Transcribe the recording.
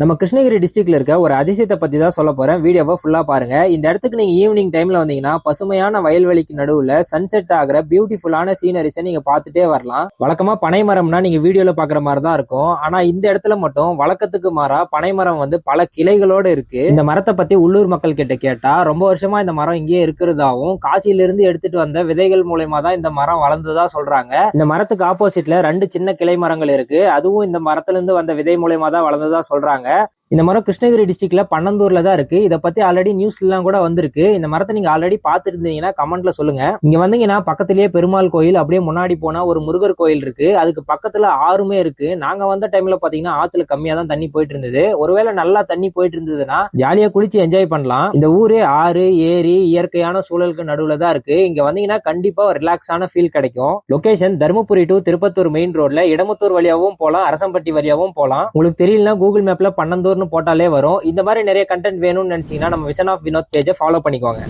நம்ம கிருஷ்ணகிரி டிஸ்ட்ரிக்ட்ல இருக்க ஒரு அதிசயத்தை பத்தி தான் சொல்ல போறேன். வீடியோவை ஃபுல்லா பாருங்க. இந்த இடத்துக்கு நீங்க ஈவினிங் டைம்ல வந்தீங்கன்னா பசுமையான வயல்வெளிக்கு நடுவுல சன்செட் ஆகிற பியூட்டிஃபுல்லான சீனரிஸை நீங்க பார்த்துட்டே வரலாம். வழக்கமா பனை மரம்னா நீங்க வீடியோல பாக்குற மாதிரி தான் இருக்கும். ஆனா இந்த இடத்துல மட்டும் வழக்கத்துக்கு மாறா பனை மரம் வந்து பல கிளைகளோட இருக்கு. இந்த மரத்தை பத்தி உள்ளூர் மக்கள் கிட்ட கேட்டா ரொம்ப வருஷமா இந்த மரம் இங்கே இருக்கிறதாவும் காசியில இருந்து எடுத்துட்டு வந்த விதைகள் மூலயமா தான் இந்த மரம் வளர்ந்ததா சொல்றாங்க. இந்த மரத்துக்கு ஆப்போசிட்ல 2 சின்ன கிளை மரங்கள் இருக்கு. அதுவும் இந்த மரத்துல இருந்து வந்த விதை மூலயமா தான் வளர்ந்ததா சொல்றாங்க. இந்த மரம் கிருஷ்ணகிரி டிஸ்ட்ரிக்ட்ல பன்னந்தூர்ல தான் இருக்கு. இதை பத்தி ஆல்ரெடி நியூஸ்ல எல்லாம் கூட வந்திருக்கு. இந்த மரத்தை நீங்க ஆல்ரெடி பாத்துருந்தீங்கன்னா கமெண்ட்ல சொல்லுங்க. இங்க வந்தீங்கன்னா பக்கத்திலேயே பெருமாள் கோயில், அப்படியே முன்னாடி போனா ஒரு முருகர் கோயில் இருக்கு. அதுக்கு பக்கத்துல ஆறுமே இருக்கு. நாங்க வந்த டைம்ல பாத்தீங்கன்னா ஆத்துல கம்மியா தான் தண்ணி போயிட்டு இருந்தது. ஒருவேளை நல்லா தண்ணி போயிட்டு இருந்ததுன்னா ஜாலியா குளிச்சு என்ஜாய் பண்ணலாம். இந்த ஊரே ஆறு, ஏரி, இயற்கையான சூழலுக்கு நடுவுல தான் இருக்கு. இங்க வந்தீங்கன்னா கண்டிப்பா ரிலாக்ஸான ஃபீல் கிடைக்கும். Location Dharmapuri to Tirupattur main ரோட்ல இடமுத்தூர் வழியாவும் போலாம், அரசம்பட்டி வழியாவும் போலாம். உங்களுக்கு தெரியலனா கூகுள் மேப்ல பன்னந்தூர் போட்டாலே வரும். இந்த மாதிரி நிறைய கண்டென்ட் வேணும்னு நினைச்சீங்கன்னா நம்ம விஷன் ஆஃப் வினோத் பேஜை ஃபாலோ பண்ணிக்கோங்க.